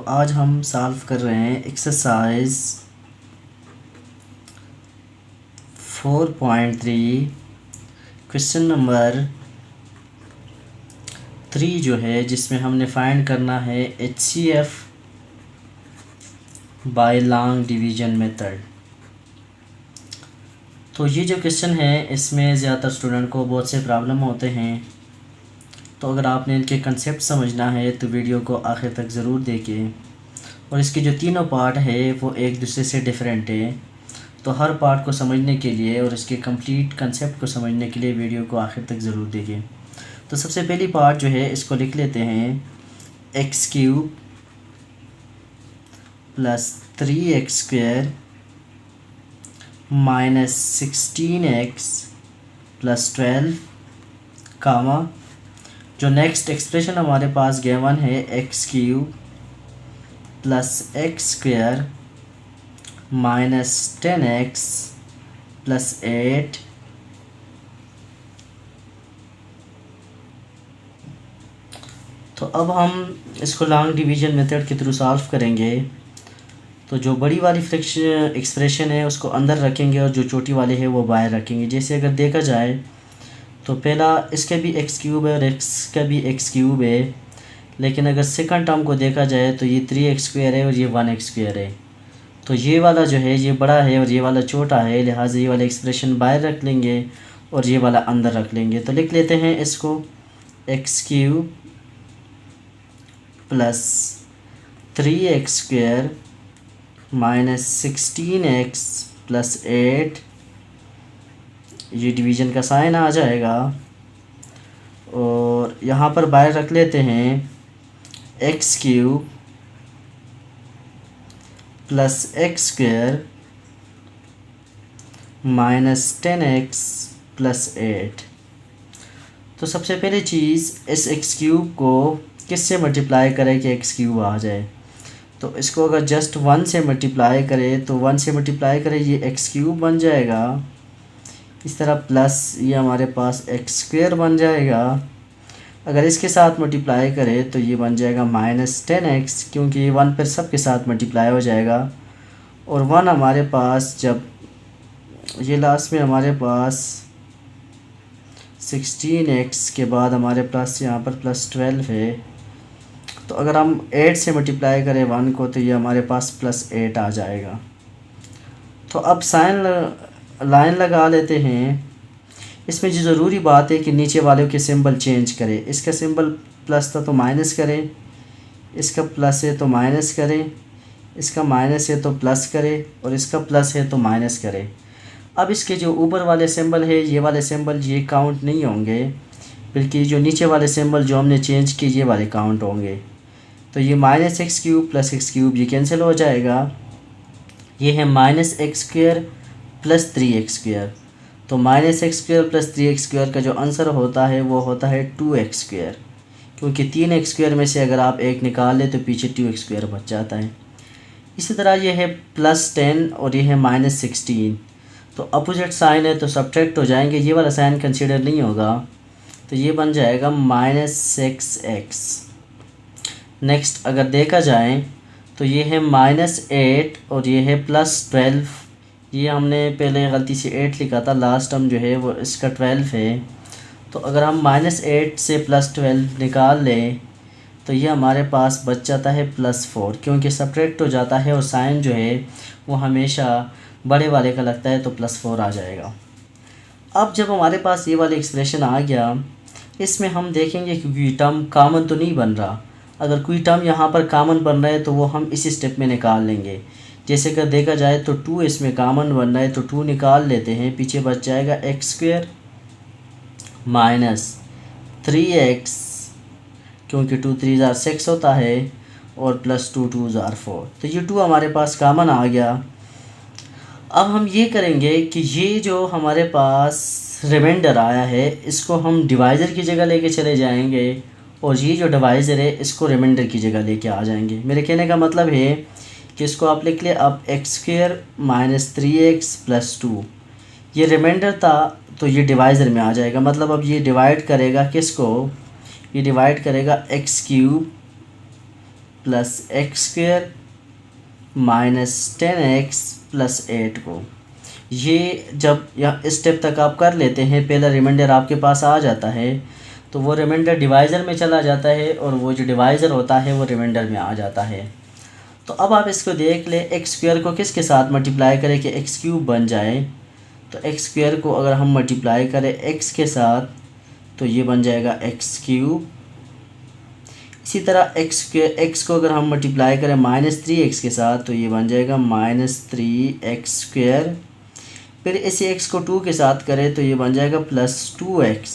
आज हम सॉल्व कर रहे हैं एक्सरसाइज 4.3 क्वेश्चन नंबर 3 जो है, जिसमें हमने फाइंड करना है HCF by long division method. तो ये जो क्वेश्चन है, इसमें ज़्यादातर स्टूडेंट को बहुत से प्रॉब्लम होते हैं। तो अगर आपने इनके कंसेप्ट समझना है तो वीडियो को आखिर तक ज़रूर देखें। और इसके जो तीनों पार्ट है वो एक दूसरे से डिफरेंट है, तो हर पार्ट को समझने के लिए और इसके कंप्लीट कंसेप्ट को समझने के लिए वीडियो को आखिर तक ज़रूर देखें। तो सबसे पहली पार्ट जो है, इसको लिख लेते हैं x³ plus 3x² minus 16x plus 12 कामा जो नेक्स्ट एक्सप्रेशन हमारे पास गिवन है x³ plus x² minus 10x plus 8 तो अब हम इसको लॉन्ग डिवीज़न मेथड के थ्रू सॉल्व करेंगे। तो जो बड़ी वाली फ्रैक्शन एक्सप्रेशन है उसको अंदर रखेंगे और जो छोटी वाली है वो बाहर रखेंगे। जैसे अगर देखा जाए तो पहला इसका भी x³ है और इसका भी x³ है, लेकिन अगर सेकंड टर्म को देखा जाए तो ये 3x² है और ये 1x² है। तो ये वाला जो है ये बड़ा है और ये वाला छोटा है, लिहाजा ये वाला एक्सप्रेशन बाहर रख लेंगे और ये वाला अंदर रख लेंगे। तो लिख लेते हैं इसको x³ plus 3x² minus 16x plus 8, ये डिवीज़न का साइन आ जाएगा। और यहाँ पर बाहर रख लेते हैं x³ plus x² minus 10x plus 8। तो सबसे पहली चीज़, इस x³ को किससे मल्टीप्लाई करें कि x³ आ जाए। तो इसको अगर जस्ट 1 से मल्टीप्लाई करें तो 1 से मल्टीप्लाई करें ये x³ बन जाएगा। इस तरह प्लस ये हमारे पास x² बन जाएगा। अगर इसके साथ मल्टीप्लाई करें तो ये बन जाएगा माइनस 10x, क्योंकि ये 1 पर सब के साथ मल्टीप्लाई हो जाएगा। और 1 हमारे पास जब ये लास्ट में हमारे पास 16x के बाद हमारे पास यहाँ पर प्लस 12 है। तो अगर हम 8 से मल्टीप्लाई करें 1 को तो ये हमारे पास प्लस 8 आ जाएगा। तो अब लाइन लगा लेते हैं। इसमें जो ज़रूरी बात है कि नीचे वाले के सिंबल चेंज करें। इसका सिंबल प्लस था तो माइनस करें, इसका प्लस है तो माइनस करें, इसका माइनस है तो प्लस करें और इसका प्लस है तो माइनस करें। अब इसके जो ऊपर वाले सिंबल है, ये वाले सिंबल ये काउंट नहीं होंगे, बल्कि जो नीचे वाले सिंबल जो हमने चेंज किए ये वाले काउंट होंगे। तो ये माइनस x³ प्लस x³ ये कैंसिल हो जाएगा। ये है माइनस x² प्लस 3x²। तो माइनस x² प्लस 3x² का जो आंसर होता है वो होता है 2x², क्योंकि 3x² में से अगर आप एक निकाल ले तो पीछे 2x² बच जाता है। इसी तरह ये है प्लस 10 और ये है माइनस 16। तो अपोजिट साइन है तो सब्ट्रैक्ट हो जाएंगे, ये वाला साइन कंसीडर नहीं होगा। तो ये बन जाएगा माइनस 6x। नेक्स्ट अगर देखा जाए तो ये है माइनस 8 और ये है प्लस 12। ये हमने पहले गलती से 8 लिखा था, लास्ट टर्म जो है वो इसका 12 है। तो अगर हम माइनस 8 से प्लस 12 निकाल लें तो ये हमारे पास बच जाता है प्लस 4, क्योंकि सब्ट्रैक्ट हो जाता है और साइन जो है वो हमेशा बड़े वाले का लगता है, तो प्लस 4 आ जाएगा। अब जब हमारे पास ये वाला एक्सप्रेशन आ गया, इसमें हम देखेंगे कि कोई टर्म कॉमन तो नहीं बन रहा। अगर कोई टर्म यहाँ पर कॉमन बन रहा है तो वो हम इसी स्टेप में निकाल लेंगे। जैसे अगर देखा जाए तो 2 इसमें कॉमन बन रहा है तो 2 निकाल लेते हैं। पीछे बच जाएगा x² माइनस 3x, क्योंकि 2 3 ज़ार 6 होता है, और प्लस 2 2 ज़ार 4। तो ये 2 हमारे पास कॉमन आ गया। अब हम ये करेंगे कि ये जो हमारे पास रिमाइंडर आया है इसको हम डिवाइज़र की जगह लेके चले जाएंगे, और ये जो डिवाइज़र है इसको रिमाइंडर की जगह लेके आ जाएंगे। मेरे कहने का मतलब है कि इसको आप लिख ले अब x² माइनस 3x प्लस 2, ये रिमाइंडर था तो ये डिवाइज़र में आ जाएगा। मतलब अब ये डिवाइड करेगा किसको, ये डिवाइड करेगा x³ plus x square minus 10x plus 8 को। ये जब या स्टेप तक आप कर लेते हैं, पहला रिमाइंडर आपके पास आ जाता है, तो वो रिमाइंडर डिवाइज़र में चला जाता है और वो जो डिवाइज़र होता है वो रिमाइंडर में आ जाता है। तो अब आप इसको देख ले, एक्स स्क्वायर को किसके साथ मल्टीप्लाई करें कि एक्स क्यूब बन जाए। तो एक्स स्क्वायर को अगर हम मल्टीप्लाई करें एक्स के साथ तो ये बन जाएगा एक्स क्यूब। इसी तरह एक्स को अगर हम मल्टीप्लाई करें -3x के साथ तो ये बन जाएगा -3x स्क्वायर। फिर इसी x को 2 के साथ करें तो ये बन जाएगा +2x।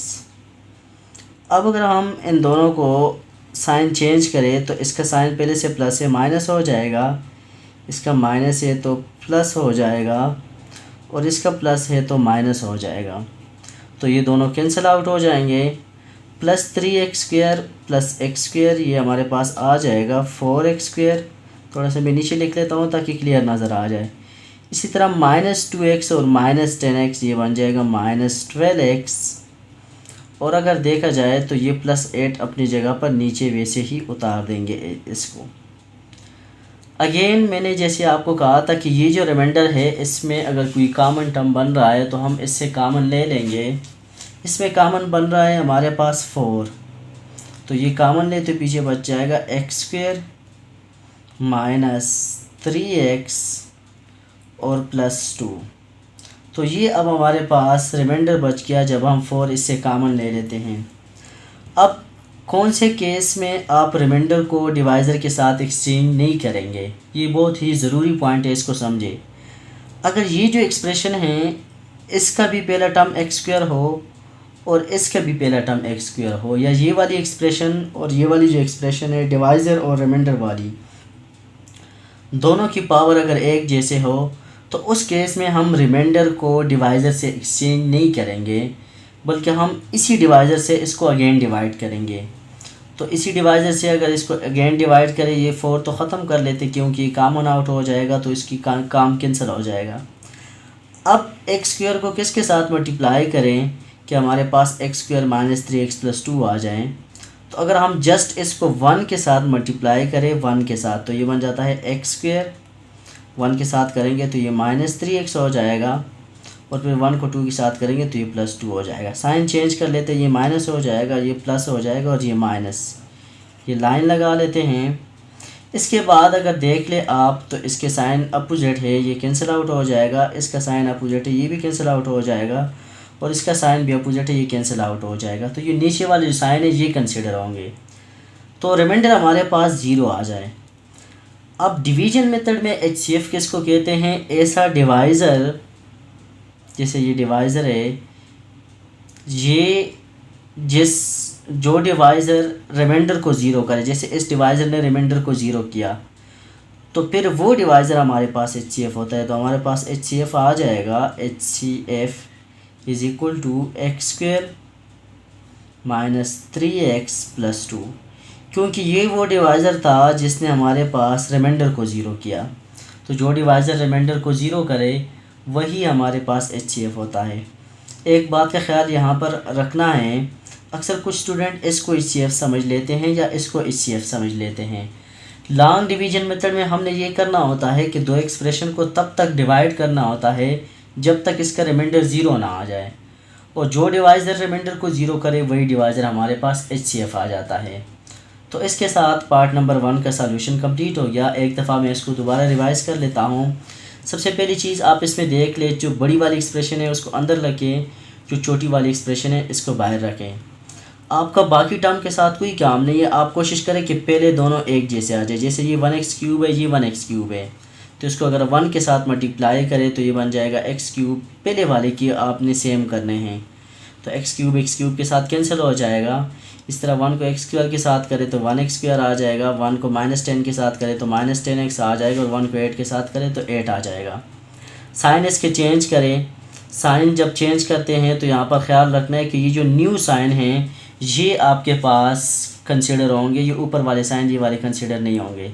अब अगर हम इन दोनों को साइन चेंज करें तो इसका साइन पहले से प्लस से माइनस हो जाएगा, इसका माइनस है तो प्लस हो जाएगा और इसका प्लस है तो माइनस हो जाएगा। तो ये दोनों कैंसिल आउट हो जाएंगे। +3x square plus x square ये हमारे पास आ जाएगा 4x स्क्वायर। थोड़ा सा मैं नीचे लिख लेता हूँ ताकि क्लियर नज़र आ जाए। इसी तरह -2x और -10x ये बन जाएगा -12x। और अगर देखा जाए तो ये +8 अपनी जगह पर नीचे वैसे ही उतार देंगे इसको। अगेन मैंने जैसे आपको कहा था कि ये जो रिमाइंडर है इसमें अगर कोई कॉमन टर्म बन रहा है तो हम इससे कॉमन ले लेंगे। इसमें कॉमन बन रहा है हमारे पास 4, तो ये कॉमन ले तो पीछे बच जाएगा एक्स स्क्वायर -3x और +2। तो ये अब हमारे पास रिमाइंडर बच गया जब हम 4 इससे कॉमन ले लेते हैं। अब कौन से केस में आप रिमाइंडर को डिवाइज़र के साथ एक्सचेंज नहीं करेंगे, ये बहुत ही ज़रूरी पॉइंट है, इसको समझे। अगर ये जो एक्सप्रेशन है इसका भी पहला टर्म एक्स स्क्वायर हो और इसका भी पहला टर्म एक्स स्क्वायर हो, या ये वाली एक्सप्रेशन और ये वाली जो एक्सप्रेशन है डिवाइज़र और रिमाइंडर वाली दोनों की पावर अगर एक जैसे हो, तो उस केस में हम रिमाइंडर को डिवाइज़र से एक्सचेंज नहीं करेंगे, बल्कि हम इसी डिवाइज़र से इसको अगेन डिवाइड करेंगे। तो इसी डिवाइज़र से अगर इसको अगेन डिवाइड करें, ये 4 तो ख़त्म कर लेते क्योंकि कॉमन आउट हो जाएगा तो इसकी काम कैंसिल हो जाएगा। अब एक्स स्क्वायर को किसके साथ मल्टीप्लाई करें कि हमारे पास एक्स स्क्वायर -3x + 2 आ जाए। तो अगर हम जस्ट इसको 1 के साथ मल्टीप्लाई करें 1 के साथ तो ये बन जाता है एक्स स्क्वायर। 1 के साथ करेंगे तो ये -3x हो जाएगा और फिर 1 को 2 के साथ करेंगे तो ये +2 हो जाएगा। साइन चेंज कर लेते हैं, ये माइनस हो जाएगा, ये प्लस हो जाएगा और ये माइनस। ये लाइन लगा लेते हैं। इसके बाद अगर देख ले आप तो इसके साइन अपोजिट है, ये कैंसिल आउट हो जाएगा। इसका साइन अपोजिट है, ये भी कैंसिल आउट हो जाएगा और इसका साइन भी अपोजिट है, ये कैंसिल आउट हो जाएगा। तो ये नीचे वाले जो साइन है ये कंसिडर होंगे। तो रिमाइंडर हमारे पास 0 आ जाए। अब डिवीजन मेथड में HCF किसको कहते हैं? ऐसा डिवाइज़र, जैसे ये डिवाइज़र है, ये जो डिवाइज़र रिमाइंडर को 0 करे, जैसे इस डिवाइज़र ने रिमाइंडर को 0 किया तो फिर वो डिवाइज़र हमारे पास HCF होता है। तो हमारे पास HCF आ जाएगा, HCF = x² - 3x + 2, क्योंकि ये वो डिवाइज़र था जिसने हमारे पास रिमाइंडर को 0 किया। तो जो डिवाइज़र रिमाइंडर को 0 करे वही हमारे पास HCF होता है। एक बात का ख्याल यहाँ पर रखना है, अक्सर कुछ स्टूडेंट इसको HCF समझ लेते हैं या इसको HCF समझ लेते हैं। लॉन्ग डिवीजन मेथड में हमने ये करना होता है कि दो एक्सप्रेशन को तब तक डिवाइड करना होता है जब तक इसका रिमाइंडर 0 ना आ जाए, और जो डिवाइज़र रिमाइंडर को 0 करे वही डिवाइज़र हमारे पास HCF आ जाता है। तो इसके साथ पार्ट नंबर 1 का सॉल्यूशन कंप्लीट हो गया। एक दफ़ा मैं इसको दोबारा रिवाइज़ कर लेता हूँ। सबसे पहली चीज़ आप इसमें देख लें, जो बड़ी वाली एक्सप्रेशन है उसको अंदर रखें, जो छोटी वाली एक्सप्रेशन है इसको बाहर रखें। आपका बाकी टर्म के साथ कोई काम नहीं है, आप कोशिश करें कि पहले दोनों एक जैसे आ जाए। जैसे ये 1x³ है, ये 1x³ है, तो इसको अगर 1 के साथ मल्टीप्लाई करें तो ये बन जाएगा x³। पहले वाले की आपने सेम करने हैं, तो x³ के साथ कैंसिल हो जाएगा। इस तरह 1 को x² के साथ करें तो 1x² आ जाएगा, 1 को -10 के साथ करें तो -10x आ जाएगा, और 1 को 8 के साथ करें तो 8 आ जाएगा। साइन इसके चेंज करें। साइन जब चेंज करते हैं तो यहाँ पर ख्याल रखना है कि ये जो न्यू साइन हैं ये आपके पास कंसिडर होंगे, ये ऊपर वाले साइन ये वाले कंसिडर नहीं होंगे।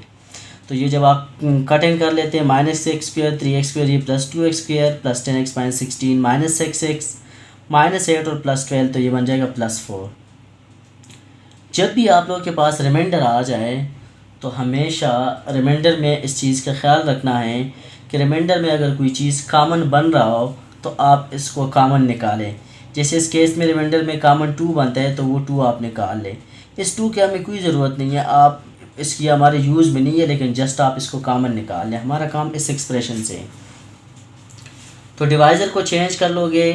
तो ये जब आप कटिंग कर लेते हैं -x², 3x² ये +2x² +10x - 16 -6x -8 और +12, तो ये बन जाएगा +4। जब भी आप लोगों के पास रिमाइंडर आ जाए तो हमेशा रिमाइंडर में इस चीज़ का ख्याल रखना है कि रिमाइंडर में अगर कोई चीज़ कॉमन बन रहा हो तो आप इसको कॉमन निकालें। जैसे इस केस में रिमाइंडर में कॉमन 2 बनता है तो वो 2 आप निकाल लें। इस 2 की हमें कोई ज़रूरत नहीं है, आप इसकी हमारे यूज़ में नहीं है, लेकिन जस्ट आप इसको कॉमन निकाल लें। हमारा काम इस एक्सप्रेशन से। तो डिवाइज़र को चेंज कर लोगे,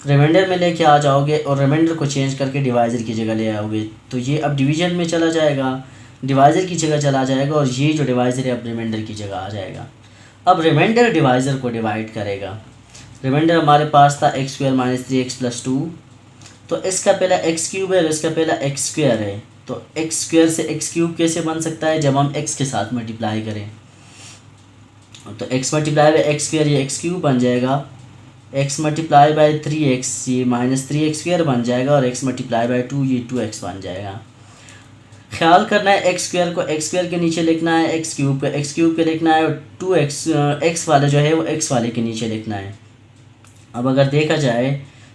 रिमाइंडर में लेके आ जाओगे और रिमाइंडर को चेंज करके डिवाइज़र की जगह ले आओगे, तो ये अब डिवीज़न में चला जाएगा, डिवाइज़र की जगह चला जाएगा, और ये जो डिवाइज़र है अब रिमाइंडर की जगह आ जाएगा। अब रिमाइंडर डिवाइज़र को डिवाइड करेगा। रिमाइंडर हमारे पास था x² - 3x + 2, तो इसका पहला x³ है और इसका पहला x² है। तो x² से x³ कैसे बन सकता है? जब हम x के साथ मल्टीप्लाई करें, तो x मल्टीप्लाई बाई x² ये x³ बन जाएगा, x मल्टीप्लाई बाई 3x ये -3x² बन जाएगा, और x मल्टीप्लाई बाई 2 ये 2x बन जाएगा। ख्याल करना है x² को x² के नीचे लिखना है, x³ को x³ के लिखना है, और 2x x वाले जो है वो x वाले के नीचे लिखना है। अब अगर देखा जाए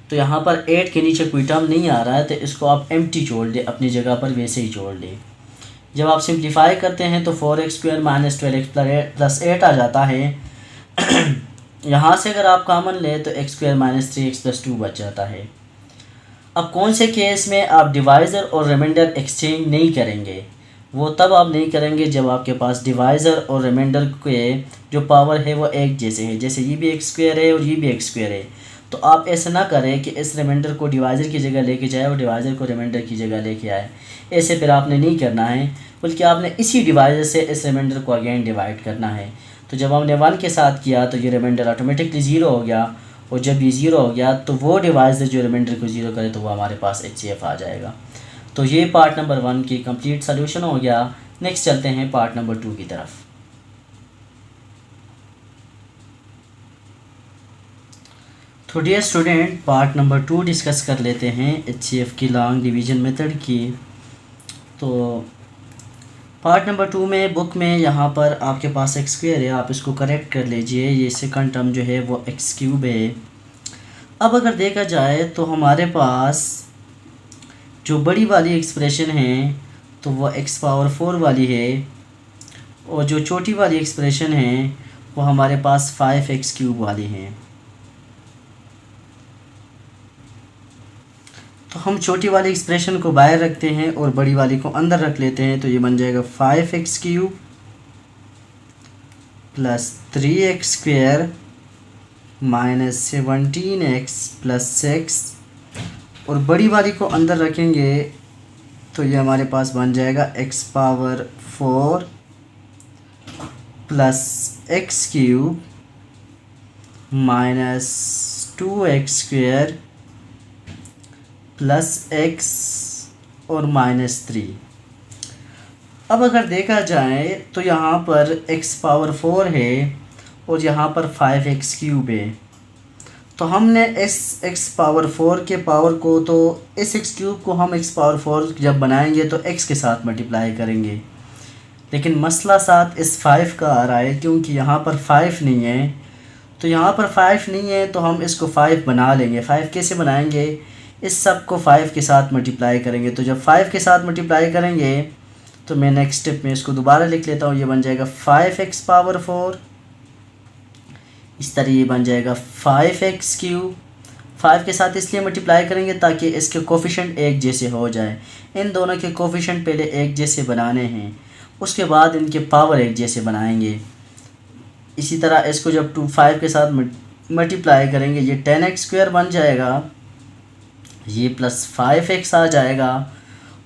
तो यहाँ पर 8 के नीचे कोई टर्म नहीं आ रहा है, तो इसको आप एम्प्टी छोड़ दें, अपनी जगह पर वैसे ही छोड़ दें। जब आप सिंप्लीफाई करते हैं तो 4x² - 12x + 8 आ जाता है। यहाँ से अगर आप कॉमन लें तो x² - 3x + 2 बच जाता है। अब कौन से केस में आप डिवाइज़र और रिमाइंडर एक्सचेंज नहीं करेंगे? वो तब आप नहीं करेंगे जब आपके पास डिवाइज़र और रिमाइंडर के जो पावर है वो एक जैसे है। जैसे ये भी x² है और ये भी x² है, तो आप ऐसा ना करें कि इस रिमाइंडर को डिवाइज़र की जगह लेके जाए और डिवाइज़र को रिमाइंडर की जगह लेके आए। ऐसे फिर आपने नहीं करना है, बल्कि आपने इसी डिवाइज़र से इस रिमाइंडर को अगेन डिवाइड करना है। तो जब हमने 1 के साथ किया तो ये रिमाइंडर ऑटोमेटिकली 0 हो गया, और जब ये 0 हो गया तो वो डिवाइज़र जो रिमाइंडर को 0 करे तो वो हमारे पास HCF आ जाएगा। तो ये पार्ट नंबर 1 की कंप्लीट सोल्यूशन हो गया। नेक्स्ट चलते हैं पार्ट नंबर 2 की तरफ। तो dear student, part number 2 discuss कर लेते हैं HCF की लॉन्ग डिवीज़न मेथड की। तो पार्ट नंबर 2 में बुक में यहाँ पर आपके पास x² है, आप इसको करेक्ट कर लीजिए। ये सेकंड टर्म जो है वो x³ है। अब अगर देखा जाए तो हमारे पास जो बड़ी वाली एक्सप्रेशन है तो वो x⁴ वाली है, और जो छोटी वाली एक्सप्रेशन है वो हमारे पास 5x³ वाली है। तो हम छोटी वाली एक्सप्रेशन को बाहर रखते हैं और बड़ी वाली को अंदर रख लेते हैं, तो ये बन जाएगा 5x³ + 3x² - 17x + 6, और बड़ी वाली को अंदर रखेंगे तो ये हमारे पास बन जाएगा x⁴ + x³ - 2x² + x और -3। अब अगर देखा जाए तो यहाँ पर x⁴ है और यहाँ पर 5x³ है, तो हमने इस x⁴ के पावर को, तो इस x³ को हम x⁴ जब बनाएंगे तो x के साथ मल्टीप्लाई करेंगे, लेकिन मसला साथ इस 5 का आ रहा है, क्योंकि यहाँ पर 5 नहीं है। तो यहाँ पर 5 नहीं है तो हम इसको 5 बना लेंगे। 5 कैसे बनाएंगे? इस सब को 5 के साथ मल्टीप्लाई करेंगे। तो जब 5 के साथ मल्टीप्लाई करेंगे तो मैं नेक्स्ट स्टेप में इसको दोबारा लिख लेता हूँ। ये बन जाएगा 5x⁴, इस तरह ये बन जाएगा 5x³। 5 के साथ इसलिए मल्टीप्लाई करेंगे ताकि इसके कोफिशिएंट एक जैसे हो जाए। इन दोनों के कोफिशिएंट पहले एक जैसे बनाने हैं, उसके बाद इनके पावर एक जैसे बनाएंगे। इसी तरह इसको जब 5 के साथ मल्टीप्लाई करेंगे ये 10x² बन जाएगा, ये +5x आ जाएगा,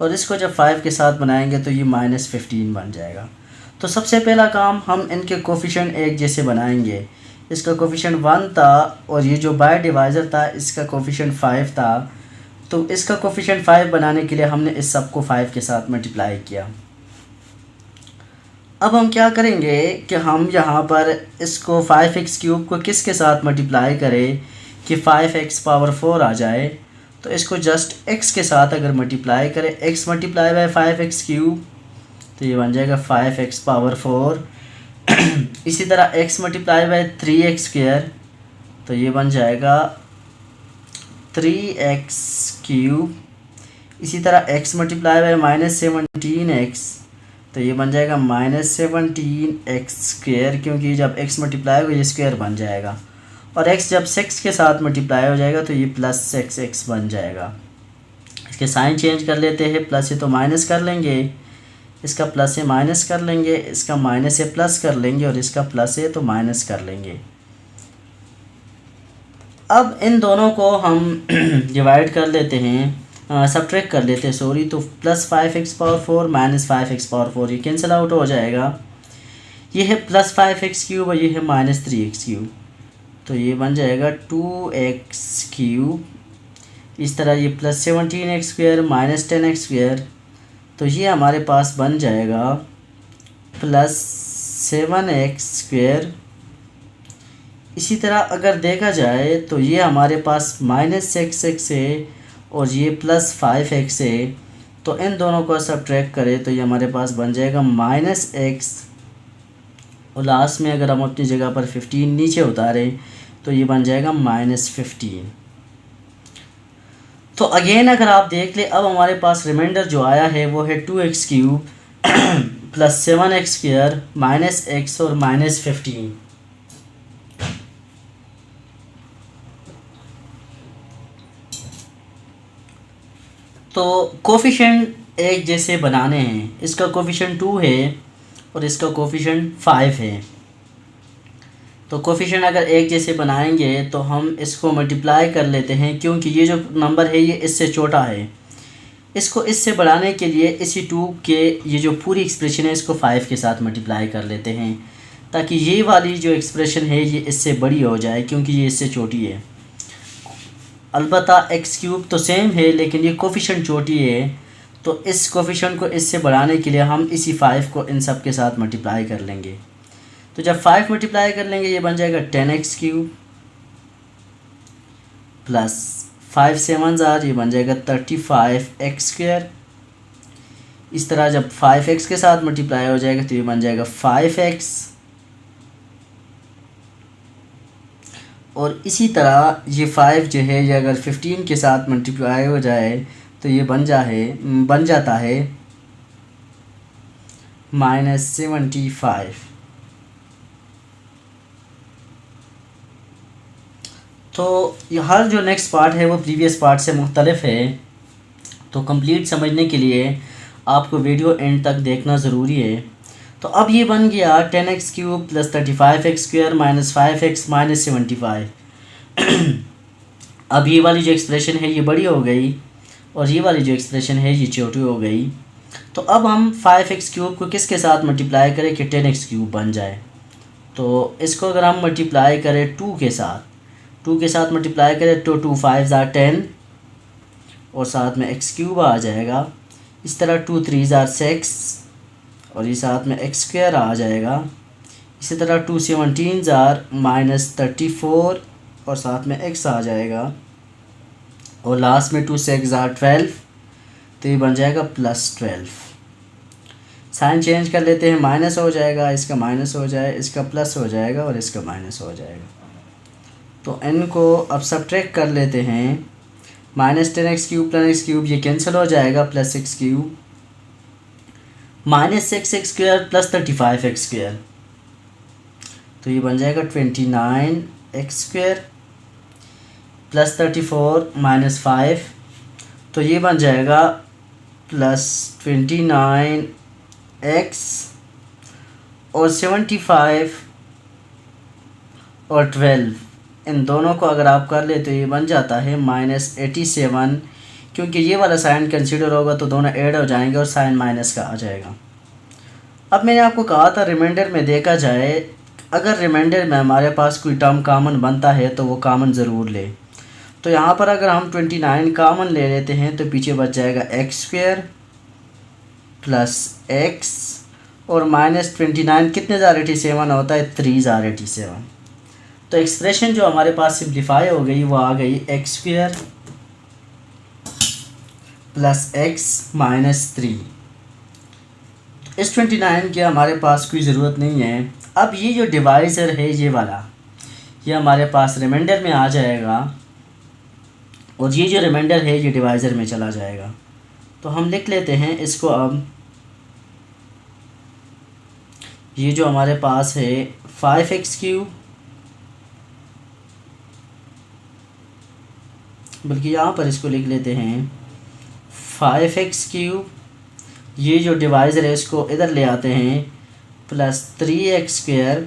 और इसको जब 5 के साथ बनाएंगे तो ये -15 बन जाएगा। तो सबसे पहला काम हम इनके कोफिशिएंट एक जैसे बनाएंगे। इसका कोफिशिएंट 1 था और ये जो बाय डिवाइज़र था इसका कोफिशिएंट 5 था, तो इसका कोफिशिएंट 5 बनाने के लिए हमने इस सब को 5 के साथ मल्टीप्लाई किया। अब हम क्या करेंगे कि हम यहाँ पर इसको 5x³ को किसके साथ मल्टीप्लाई करें कि 5x⁴ आ जाए। तो इसको जस्ट x के साथ अगर मल्टीप्लाई करें, x मल्टीप्लाई बाय 5x³ तो ये बन जाएगा 5x⁴। इसी तरह x मल्टीप्लाई बाय 3x² तो ये बन जाएगा 3x³। इसी तरह x मल्टीप्लाई बाय -17x तो ये बन जाएगा -17x², क्योंकि जब x मल्टीप्लाई होगा ये स्क्वायर बन जाएगा, और x जब 6 के साथ मल्टीप्लाई हो जाएगा तो ये +6x बन जाएगा। इसके साइन चेंज कर लेते हैं, प्लस है तो माइनस कर लेंगे, इसका प्लस है माइनस कर लेंगे, इसका माइनस है प्लस कर लेंगे, और इसका प्लस है तो माइनस कर लेंगे। अब इन दोनों को हम डिवाइड कर लेते हैं, सब्ट्रैक्ट कर लेते हैं सॉरी, तो +5x⁴ -5x⁴ ये कैंसिल आउट हो जाएगा। ये है +5x³ और ये है -3x³, तो ये बन जाएगा 2x³। इस तरह ये +17x² -10x², तो ये हमारे पास बन जाएगा +7x²। इसी तरह अगर देखा जाए तो ये हमारे पास -6x है और ये +5x है, तो इन दोनों को सब्ट्रैक्ट करें तो ये हमारे पास बन जाएगा -x, और लास्ट में अगर हम अपनी जगह पर 15 नीचे उतारें तो ये बन जाएगा -15। तो अगेन अगर आप देख ले, अब हमारे पास रिमाइंडर जो आया है वो है 2x³ +7x² -x और -15। तो कोफिशिएंट एक जैसे बनाने हैं, इसका कोफिशिएंट 2 है और इसका कोफिशिएंट 5 है। तो कोफिशिएंट अगर एक जैसे बनाएंगे तो हम इसको मल्टीप्लाई कर लेते हैं, क्योंकि ये जो नंबर है ये इससे छोटा है। इसको इससे बढ़ाने के लिए इसी 2 के ये जो पूरी एक्सप्रेशन है इसको 5 के साथ मल्टीप्लाई कर लेते हैं, ताकि ये वाली जो एक्सप्रेशन है ये इससे बड़ी हो जाए, क्योंकि ये इससे छोटी है। अलबत्ता x³ तो सेम है लेकिन ये कोफिशिएंट छोटी है, तो इस कोफिशिएंट को इससे बढ़ाने के लिए हम इसी 5 को इन सब के साथ मल्टीप्लाई कर लेंगे। तो जब 5 मल्टीप्लाई कर लेंगे ये बन जाएगा 10x³ प्लस 5 7 ये बन जाएगा 35x²। इस तरह जब 5x के साथ मल्टीप्लाई हो जाएगा तो ये बन जाएगा 5x, और इसी तरह ये 5 जो है ये अगर 15 के साथ मल्टीप्लाई हो जाए तो ये बन जाता है -75। तो ये हर जो नेक्स्ट पार्ट है वो प्रीवियस पार्ट से मुख्तलिफ है, तो कंप्लीट समझने के लिए आपको वीडियो एंड तक देखना ज़रूरी है। तो अब ये बन गया 10x³ + 35x² -5x -75। अब ये वाली जो एक्सप्रेशन है ये बड़ी हो गई और ये वाली जो एक्सप्रेशन है ये छोटी हो गई। तो अब हम 5x³ को किसके साथ मल्टीप्लाई करें कि 10x³ बन जाए। तो इसको अगर हम मल्टीप्लाई करें 2 के साथ मल्टीप्लाई करें तो 2 5 10 और साथ में x³ आ जाएगा। इस तरह 2 3 6 और ये साथ में x² आ जाएगा। इसी तरह 2 17 -34 और साथ में x आ जाएगा, और लास्ट में 2 6 12, तो ये बन जाएगा +12। साइन चेंज कर लेते हैं, माइनस हो जाएगा, इसका माइनस हो जाए, इसका प्लस हो जाएगा और इसका माइनस हो जाएगा। तो इनको अब सब्ट्रैक्ट कर लेते हैं, -10x³ + x³ ये कैंसिल हो जाएगा, +6³ -6x² + 35x², तो ये बन जाएगा 29x² + 34 -5, तो ये बन जाएगा +29x और 75 और 12, इन दोनों को अगर आप कर ले तो ये बन जाता है -87, क्योंकि ये वाला साइन कंसीडर होगा तो दोनों ऐड हो जाएंगे और साइन माइनस का आ जाएगा। अब मैंने आपको कहा था रिमाइंडर में देखा जाए, अगर रिमाइंडर में हमारे पास कोई टर्म कॉमन बनता है तो वो कॉमन ज़रूर ले। तो यहाँ पर अगर हम 29 कॉमन ले लेते हैं तो पीछे बच जाएगा x² + x और -29 कितने ज़ार 87 होता है, 3 ज़ार 87। तो एक्सप्रेशन जो हमारे पास सिंप्लीफाई हो गई वो आ गई x² + x -3। इस 29 की हमारे पास कोई ज़रूरत नहीं है। अब ये जो डिवाइज़र है ये वाला, ये हमारे पास रिमाइंडर में आ जाएगा और ये जो रिमाइंडर है ये डिवाइज़र में चला जाएगा। तो हम लिख लेते हैं इसको अब ये जो हमारे पास है 5x3, बल्कि यहाँ पर इसको लिख लेते हैं 5x3, ये जो डिवाइज़र है इसको इधर ले आते हैं, plus 3x²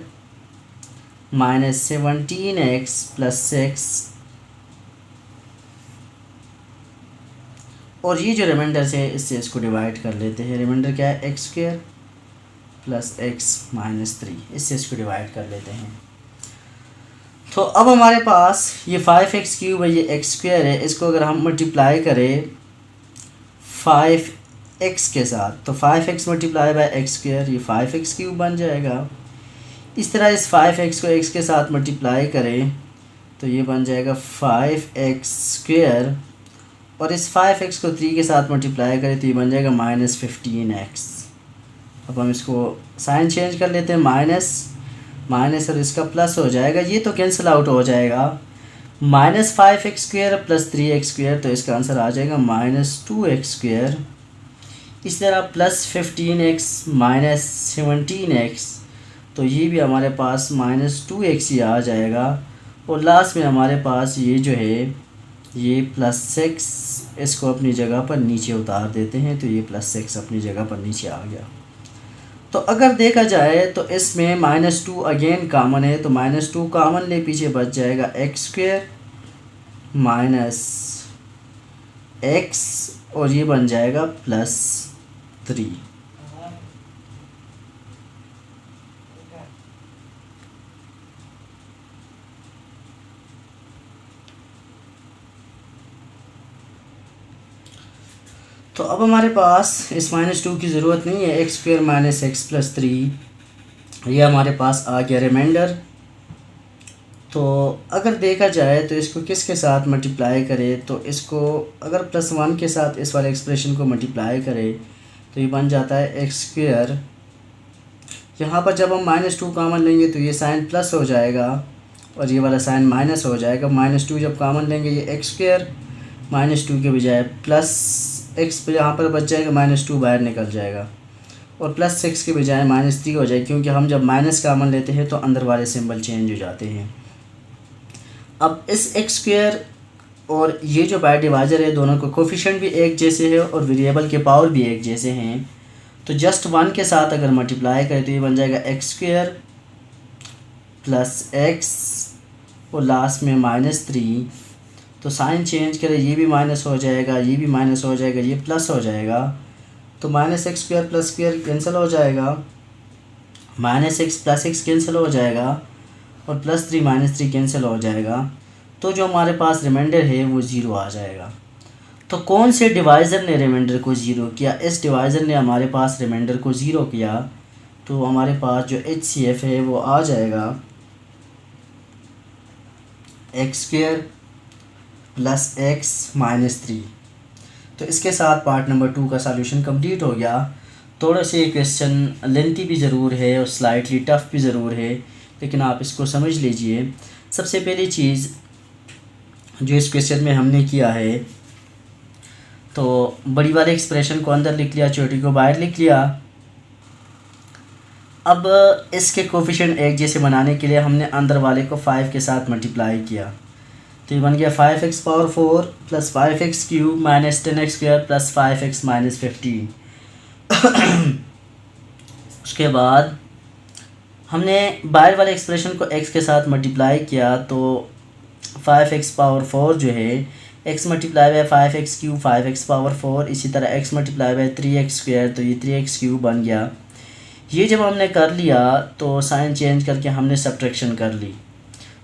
minus 17x plus 6, और ये जो रिमाइंडर है इससे इसको डिवाइड कर लेते हैं। रिमाइंडर क्या है, x² प्लस x माइनस 3, इससे इसको डिवाइड कर लेते हैं। तो अब हमारे पास ये 5x³ है, ये x² है, इसको अगर हम मल्टीप्लाई करें 5x के साथ तो 5x मल्टीप्लाई बाय x², ये 5x³ बन जाएगा। इस तरह इस 5x को x के साथ मल्टीप्लाई करें तो ये बन जाएगा 5x², और इस 5x को 3 के साथ मल्टीप्लाई करें तो ये बन जाएगा -15x। अब हम इसको साइन चेंज कर लेते हैं, माइनस और इसका प्लस हो जाएगा, ये तो कैंसिल आउट हो जाएगा। -5x² प्लस 3x², तो इसका आंसर आ जाएगा -2x²। इस तरह प्लस 15x माइनस 17x, तो ये भी हमारे पास -2x ही आ जाएगा। और लास्ट में हमारे पास ये जो है ये +6, इसको अपनी जगह पर नीचे उतार देते हैं, तो ये +6 अपनी जगह पर नीचे आ गया। तो अगर देखा जाए तो इसमें -2 अगेन कॉमन है, तो -2 कॉमन ले पीछे बच जाएगा x² माइनस x, और ये बन जाएगा +3। तो अब हमारे पास इस -2 की ज़रूरत नहीं है, x² माइनस x प्लस 3 ये हमारे पास आ गया रिमाइंडर। तो अगर देखा जाए तो इसको किसके साथ मल्टीप्लाई करें, तो इसको अगर +1 के साथ इस वाले एक्सप्रेशन को मल्टीप्लाई करें तो ये बन जाता है x²। यहाँ पर जब हम -2 कॉमन लेंगे तो ये साइन प्लस हो जाएगा और ये वाला साइन माइनस हो जाएगा। -2 जब कॉमन लेंगे ये x² -2 के बजाय प्लस x पे यहाँ पर बच जाएगा, -2 बाहर निकल जाएगा, और +6 के बजाय -3 हो जाएगा, क्योंकि हम जब माइनस कॉमन लेते हैं तो अंदर वाले सिंबल चेंज हो जाते हैं। अब इस x² और ये जो बाय डिवाइजर है दोनों को कोफिशिएंट भी एक जैसे है और वेरिएबल के पावर भी एक जैसे हैं, तो जस्ट 1 के साथ अगर मल्टीप्लाई करें तो ये बन जाएगा x² प्लस x और लास्ट में -3। तो साइन चेंज करें, ये भी माइनस हो जाएगा, ये भी माइनस हो जाएगा, ये प्लस हो जाएगा, तो -x² प्लस स्क्वायर कैंसिल हो जाएगा, -x प्लस x कैंसिल हो जाएगा, और +3 -3 कैंसिल हो जाएगा। तो जो हमारे पास रिमाइंडर है वो 0 आ जाएगा। तो कौन से डिवाइज़र ने रिमाइंडर को 0 किया, इस डिवाइज़र ने हमारे पास रिमाइंडर को 0 किया। तो हमारे पास जो HCF है वो आ जाएगा x² प्लस x माइनस 3। तो इसके साथ पार्ट नंबर 2 का सॉल्यूशन कंप्लीट हो गया। थोड़ा से क्वेश्चन लेंथी भी ज़रूर है और स्लाइटली टफ भी ज़रूर है, लेकिन आप इसको समझ लीजिए। सबसे पहली चीज़ जो इस क्वेश्चन में हमने किया है, तो बड़ी वाले एक्सप्रेशन को अंदर लिख लिया, छोटी को बाहर लिख लिया। अब इसके कोफिशिएंट एक जैसे बनाने के लिए हमने अंदर वाले को 5 के साथ मल्टीप्लाई किया, तो ये बन गया 5x power 4 plus 5x³ minus 10x² plus 5x minus 15। उसके बाद हमने बाहर वाले एक्सप्रेशन को x के साथ मल्टीप्लाई किया, तो 5x पावर 4 जो है x multiply bye 5x³ 5x power 4, इसी तरह x मल्टीप्लाई बाय 3x², तो ये 3x³ बन गया। ये जब हमने कर लिया तो साइन चेंज करके हमने सब्ट्रैक्शन कर ली,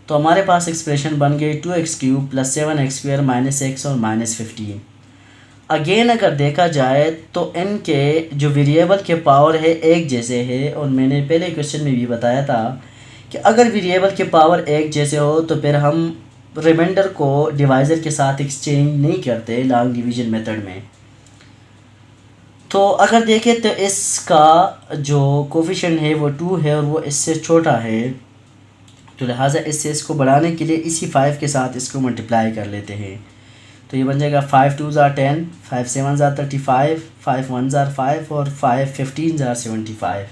तो हमारे पास एक्सप्रेशन बन गई 2x³ plus 7x² minus x और माइनस 15। अगेन अगर देखा जाए तो इनके जो वेरिएबल के पावर है एक जैसे है, और मैंने पहले क्वेश्चन में भी बताया था कि अगर वेरिएबल के पावर एक जैसे हो तो फिर हम रिमाइंडर को डिवाइज़र के साथ एक्सचेंज नहीं करते लॉन्ग डिवीज़न मेथड में। तो अगर देखें तो इसका जो कोफिशिएंट है वो 2 है और वो इससे छोटा है, तो लिहाजा इससे इसको बढ़ाने के लिए इसी 5 के साथ इसको मल्टीप्लाई कर लेते हैं। तो ये बन जाएगा 5 2 ज़ार 10, 5 7 ज़ार 35, 5 1 ज़ार 5 और 5 15 ज़ार 75।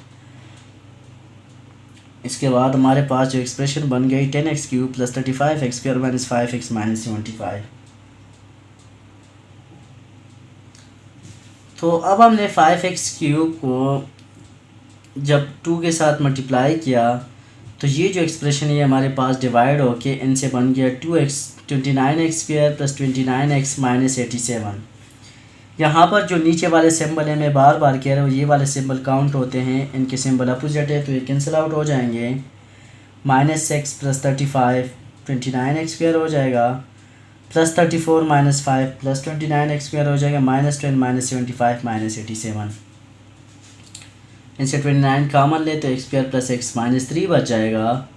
इसके बाद हमारे पास जो एक्सप्रेशन बन गई 10x³ + 35x² - 5x - 75। तो अब हमने 5x³ को जब 2 के साथ मल्टीप्लाई किया तो ये जो एक्सप्रेशन है हमारे पास डिवाइड होके इनसे बन गया 29x² + 29x - 87। यहाँ पर जो नीचे वाले सिंबल है मैं बार बार कह रहा हूँ ये वाले सिंबल काउंट होते हैं, इनके सिंबल अपोजिट है तो ये कैंसिल आउट हो जाएंगे। -x + 35 29x² हो जाएगा, +34 - 5 + 29x² हो जाएगा, -10 - 75 - 87। इनसे 29 कॉमन ले तो x² + x - 3 बच जाएगा।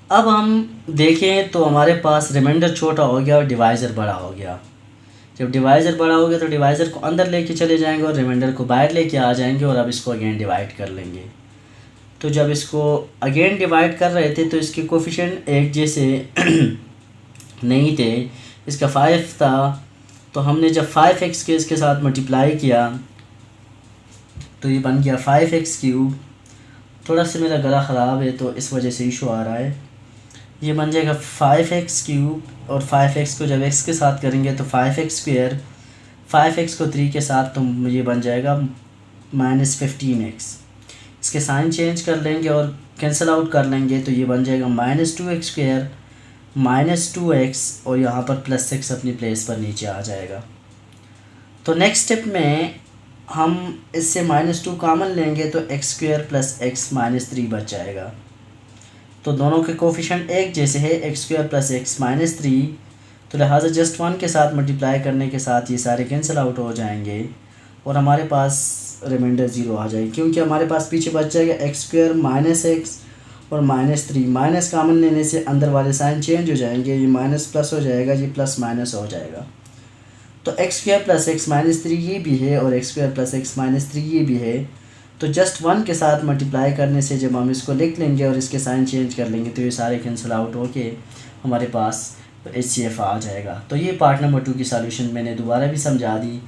अब हम देखें तो हमारे पास रिमाइंडर छोटा हो गया और डिवाइज़र बड़ा हो गया। जब डिवाइज़र बड़ा हो गया तो डिवाइज़र को अंदर लेके चले जाएंगे और रिमाइंडर को बाहर लेके आ जाएंगे और अब इसको अगेन डिवाइड कर लेंगे। तो जब इसको अगेन डिवाइड कर रहे थे तो इसके कोफिशिएंट एक जैसे नहीं थे, इसका 5 था तो हमने जब 5x के इसके साथ मल्टीप्लाई किया तो ये बन गया 5x³। थोड़ा सा मेरा गला ख़राब है तो इस वजह से इशू आ रहा है। ये बन जाएगा 5x³ और 5x को जब x के साथ करेंगे तो 5x², 5x को 3 के साथ तो ये बन जाएगा -15x। इसके साइन चेंज कर लेंगे और कैंसिल आउट कर लेंगे तो ये बन जाएगा -2x² -2x और यहाँ पर +6 अपनी प्लेस पर नीचे आ जाएगा। तो नेक्स्ट स्टेप में हम इससे -2 कॉमन लेंगे तो x² + x - 3 बच जाएगा। तो दोनों के कोफिशिएंट एक जैसे है x² + x - 3, तो लिहाजा जस्ट 1 के साथ मल्टीप्लाई करने के साथ ये सारे कैंसिल आउट हो जाएंगे और हमारे पास रिमाइंडर 0 आ जाएगी, क्योंकि हमारे पास पीछे बच जाएगा x² - x और -3। माइनस कॉमन लेने से अंदर वाले साइन चेंज हो जाएंगे, ये माइनस प्लस हो जाएगा, ये प्लस माइनस हो जाएगा। तो x² + x - 3 ये भी है और x² + x - 3 ये भी है। तो जस्ट 1 के साथ मल्टीप्लाई करने से जब हम इसको लिख लेंगे और इसके साइन चेंज कर लेंगे तो ये सारे कैंसिल आउट होके हमारे पास HCF आ जाएगा। तो ये पार्ट नंबर 2 की सॉल्यूशन मैंने दोबारा भी समझा दी।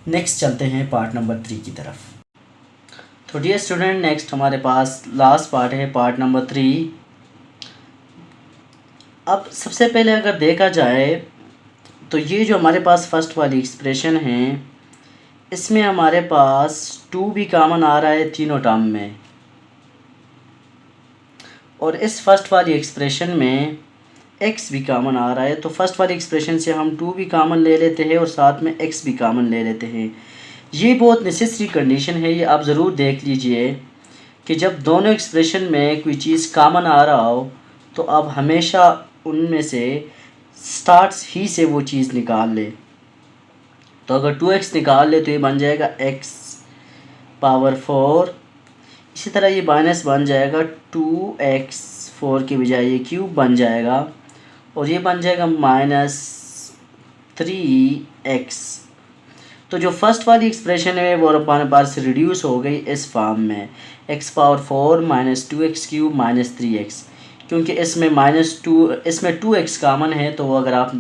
नेक्स्ट चलते हैं पार्ट नंबर 3 की तरफ। तो डियर स्टूडेंट, नेक्स्ट हमारे पास लास्ट पार्ट है, पार्ट नंबर 3। अब सबसे पहले अगर देखा जाए तो ये जो हमारे पास फर्स्ट वाली एक्सप्रेशन है इसमें हमारे पास 2 भी कॉमन आ रहा है तीनों टर्म में, और इस फर्स्ट वाली एक्सप्रेशन में x भी कॉमन आ रहा है। तो फर्स्ट वाली एक्सप्रेशन से हम 2 भी कॉमन ले लेते हैं और साथ में x भी कॉमन ले लेते हैं। ये बहुत नेसेसरी कंडीशन है, ये आप ज़रूर देख लीजिए कि जब दोनों एक्सप्रेशन में कोई चीज़ कॉमन आ रहा हो तो आप हमेशा उनमें से स्टार्ट्स ही से वो चीज़ निकाल ले। तो अगर 2x निकाल ले तो ये बन जाएगा x⁴। इसी तरह ये माइनस बन जाएगा 2x, 4 के बजाय ये क्यूब बन जाएगा और ये बन जाएगा -3x। तो जो फर्स्ट वाली एक्सप्रेशन है वो हमारे पास रिड्यूस हो गई इस फॉर्म में x⁴ - 2x³ - 3x, क्योंकि इसमें 2x कॉमन है तो अगर आप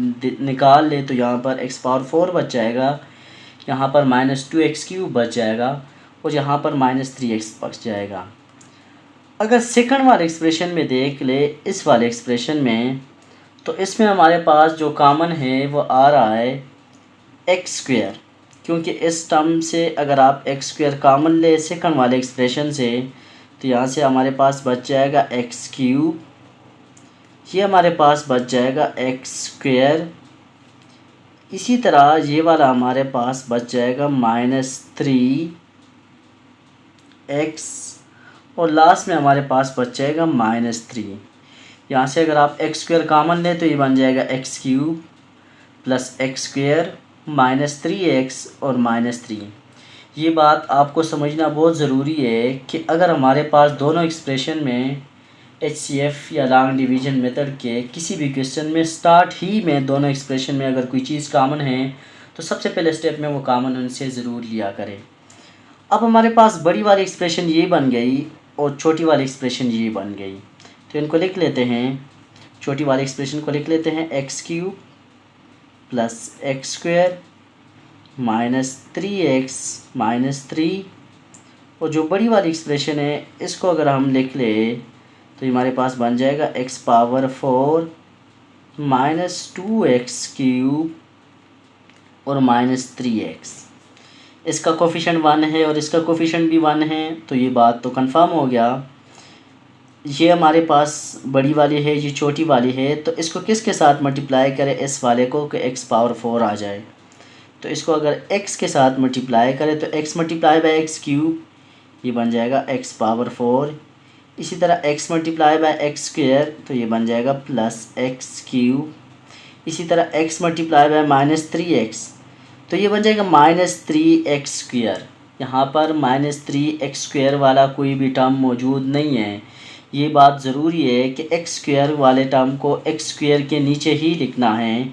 निकाल ले तो यहाँ पर x⁴ बच जाएगा, यहाँ पर -2x³ बच जाएगा और यहाँ पर -3x बच जाएगा। अगर सेकंड वाले एक्सप्रेशन में देख ले, इस वाले एक्सप्रेशन में, तो इसमें हमारे पास जो कॉमन है वो आ रहा है x², क्योंकि इस टर्म से अगर आप x² कॉमन ले सेकंड वाले एक्सप्रेशन से तो यहाँ से हमारे पास बच जाएगा x³, ये हमारे पास बच जाएगा x²। इसी तरह ये वाला हमारे पास बच जाएगा -3x और लास्ट में हमारे पास बच जाएगा -3। यहाँ से अगर आप x² कॉमन लें तो ये बन जाएगा x³ + x² - 3x और -3। ये बात आपको समझना बहुत ज़रूरी है कि अगर हमारे पास दोनों एक्सप्रेशन में HCF या लॉन्ग डिवीज़न मेथड के किसी भी क्वेश्चन में स्टार्ट ही में दोनों एक्सप्रेशन में अगर कोई चीज़ कॉमन है तो सबसे पहले स्टेप में वो कॉमन उनसे ज़रूर लिया करें। अब हमारे पास बड़ी वाली एक्सप्रेशन ये बन गई और छोटी वाली एक्सप्रेशन ये बन गई, तो इनको लिख लेते हैं। छोटी वाली एक्सप्रेशन को लिख लेते हैं x³ + x² - 3x - 3, और जो बड़ी वाली एक्सप्रेशन है इसको अगर हम लिख ले तो ये हमारे पास बन जाएगा x power 4 minus 2x cube और माइनस 3x। इसका कोफिशिएंट 1 है और इसका कोफिशिएंट भी 1 है, तो ये बात तो कंफर्म हो गया। ये हमारे पास बड़ी वाली है, ये छोटी वाली है, तो इसको किसके साथ मल्टीप्लाई करें इस वाले को कि x पावर 4 आ जाए। तो इसको अगर x के साथ मल्टीप्लाई करें तो x multiply by X cube, ये बन जाएगा x पावर 4। इसी तरह x multiply by x square, तो ये बन जाएगा प्लस एक्स क्यूब। इसी तरह x multiply by minus 3x, तो ये बन जाएगा माइनस 3x स्क्वेयर। यहाँ पर माइनस 3x स्क्वेयर वाला कोई भी टर्म मौजूद नहीं है। ये बात ज़रूरी है कि x स्क्वेयर वाले टर्म को x स्क्वेयर के नीचे ही लिखना है।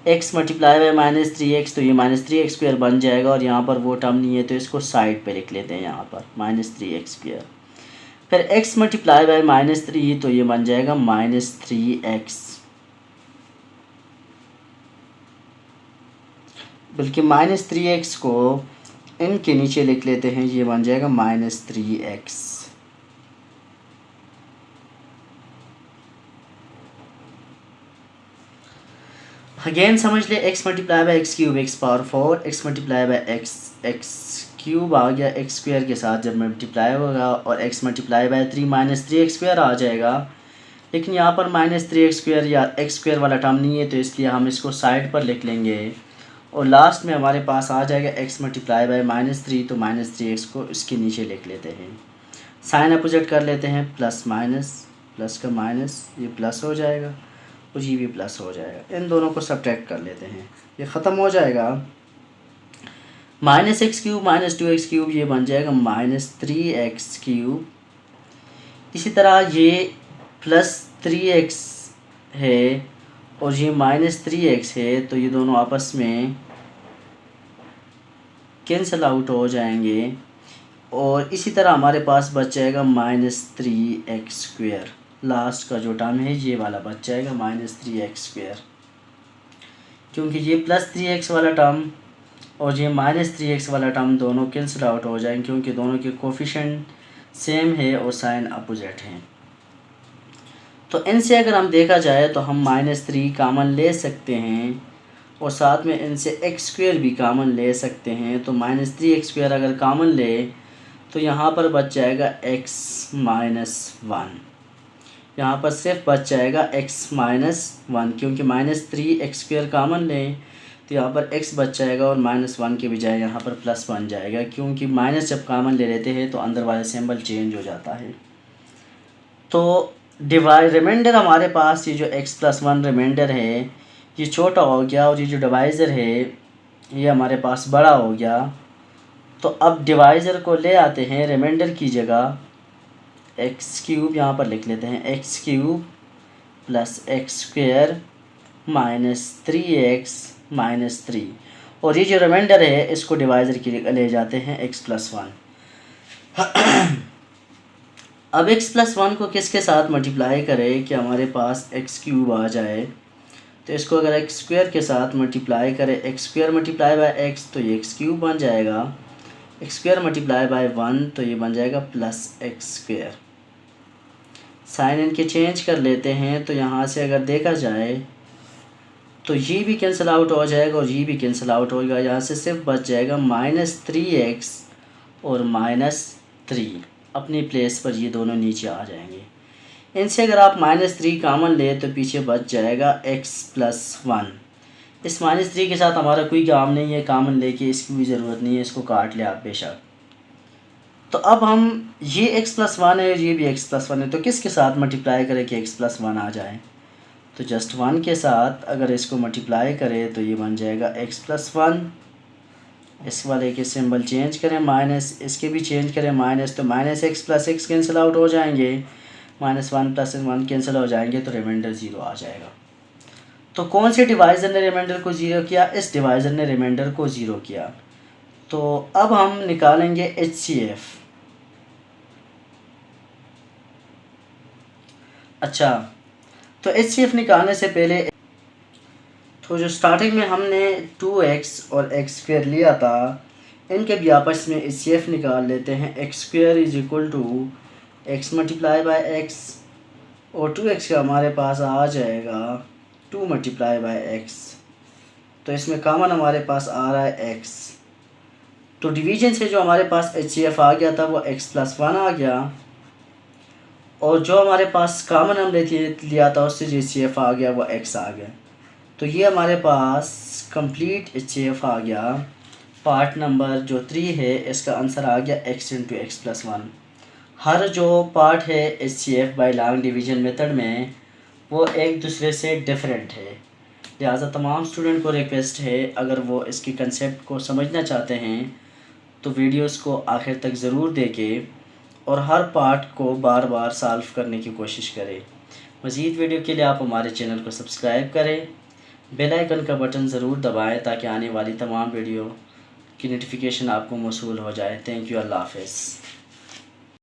x multiply by minus 3x, तो ये माइनस 3x स्क्वेयर बन जाएगा और यहाँ पर वो टर्म नहीं है तो इसको साइड पे लिख लेते हैं यहाँ पर माइनस 3x स्क्वेयर। फिर x मल्टीप्लाई बाई माइनस 3, तो ये बन जाएगा माइनस 3x, बल्कि माइनस 3x को इनके नीचे लिख लेते हैं, ये बन जाएगा माइनस 3x। अगेन समझ ले, x multiply by X cube X power 4, x multiply by X cube आ गया x स्क्वायर के साथ जब मल्टीप्लाई होगा, और x multiply by 3 minus 3x square आ जाएगा। लेकिन यहाँ पर माइनस 3x स्क्वायर या x स्क्वायर वाला टर्म नहीं है, तो इसलिए हम इसको साइड पर लिख लेंगे और लास्ट में हमारे पास आ जाएगा x मल्टीप्लाई बाई माइनस 3, तो माइनस 3x को इसके नीचे लिख लेते हैं। साइन अपोजिट कर लेते हैं, प्लस माइनस, प्लस का माइनस, ये प्लस हो जाएगा और ये भी प्लस हो जाएगा। इन दोनों को सब्ट्रैक्ट कर लेते हैं, ये ख़त्म हो जाएगा। Minus x cube minus 2x cube, ये बन जाएगा माइनस 3x क्यूब। इसी तरह ये प्लस 3x है और ये माइनस 3x है, तो ये दोनों आपस में कैंसिल आउट हो जाएंगे और इसी तरह हमारे पास बच जाएगा माइनस 3x स्क्वेयर। लास्ट का जो टर्म है ये वाला बच जाएगा माइनस 3x स्क्वेयर, क्योंकि ये प्लस 3x वाला टर्म और ये माइनस 3x वाला टर्म दोनों कैंसिल आउट हो जाएंगे, क्योंकि दोनों के कोफिशिएंट सेम है और साइन अपोजिट हैं। तो इनसे अगर हम देखा जाए तो हम माइनस 3 कामन ले सकते हैं और साथ में इनसे x स्क्वेयर भी कामन ले सकते हैं। तो माइनस 3x स्क्वेयर अगर कामन ले तो यहाँ पर बच जाएगा x माइनस 1, यहाँ पर सिर्फ बच जाएगा x माइनस 1, क्योंकि माइनस 3x स्क्वेयर कामन लें तो यहाँ पर x बच जाएगा और माइनस 1 के बजाय यहाँ पर प्लस बन जाएगा, क्योंकि माइनस जब कामन ले लेते हैं तो अंदर वाला सिंबल चेंज हो जाता है। तो रिमाइंडर हमारे पास ये जो x प्लस 1 रिमाइंडर है ये छोटा हो गया और ये जो डिवाइज़र है ये हमारे पास बड़ा हो गया। तो अब डिवाइज़र को ले आते हैं, रिमाइंडर की जगह एक्स क्यूब यहाँ पर लिख लेते हैं, x cube plus x square minus 3x minus 3, और ये जो रिमाइंडर है इसको डिवाइज़र की जगह ले जाते हैं x प्लस 1। अब x प्लस 1 को किसके साथ मल्टीप्लाई करें कि हमारे पास x क्यूब आ जाए। तो इसको अगर x स्क्वायर के साथ मल्टीप्लाई करें, x square multiply by x, तो ये x क्यूब बन जाएगा। x स्क्वायर मल्टीप्लाई बाय 1, तो ये बन जाएगा प्लस x स्क्वायर। साइन इनके चेंज कर लेते हैं, तो यहाँ से अगर देखा जाए तो ये भी कैंसिल आउट हो जाएगा और ये भी कैंसिल आउट होगा। यहाँ से सिर्फ बच जाएगा माइनस 3x और माइनस 3, अपनी प्लेस पर ये दोनों नीचे आ जाएंगे। इनसे अगर आप माइनस 3 कामन ले तो पीछे बच जाएगा x प्लस 1। इस माइनस 3 के साथ हमारा कोई काम नहीं है, कामन लेके इसकी भी ज़रूरत नहीं है, इसको काट ले आप बेशक। तो अब हम ये x प्लस 1 है, ये भी x प्लस 1 है, तो किसके साथ मल्टीप्लाई करें कि x प्लस 1 आ जाए। तो जस्ट 1 के साथ अगर इसको मल्टीप्लाई करें तो ये बन जाएगा x प्लस 1। इस वाले के सिंबल चेंज करें माइनस, इसके भी चेंज करें माइनस, तो minus x plus x cancel out हो जाएंगे, माइनस 1 प्लस 1 कैंसिल हो जाएंगे, तो रिमाइंडर 0 आ जाएगा। तो कौन से डिवाइज़र ने रिमाइंडर को 0 किया, इस डिवाइज़र ने रिमाइंडर को 0 किया। तो अब हम निकालेंगे HCF। अच्छा, तो HCF निकालने से पहले तो जो स्टार्टिंग में हमने 2x और x स्क्वायर लिया था, इनके भी आपस में HCF निकाल लेते हैं। x square is equal to x multiply by x और 2x का हमारे पास आ जाएगा 2 मल्टीप्लाई बाई एक्स। तो इसमें कॉमन हमारे पास आ रहा है x। तो डिवीजन से जो हमारे पास HCF आ गया था वो x+1 आ गया, और जो हमारे पास कॉमन हमने लिया था उससे जो HCF आ गया वो x आ गया। तो ये हमारे पास कंप्लीट HCF आ गया। पार्ट नंबर जो 3 है इसका आंसर आ गया x इंटू x+1। हर जो पार्ट है HCF by long division method में वो एक दूसरे से डिफरेंट है, लिहाजा तमाम स्टूडेंट को रिक्वेस्ट है अगर वो इसकी कंसेप्ट को समझना चाहते हैं तो वीडियोस को आखिर तक ज़रूर देखें और हर पार्ट को बार बार सॉल्व करने की कोशिश करें। मज़ीद वीडियो के लिए आप हमारे चैनल को सब्सक्राइब करें, बेल आइकन का बटन ज़रूर दबाएं ताकि आने वाली तमाम वीडियो की नोटिफिकेशन आपको मौसूल हो जाए। Thank you. अल्लाह हाफ़िज़।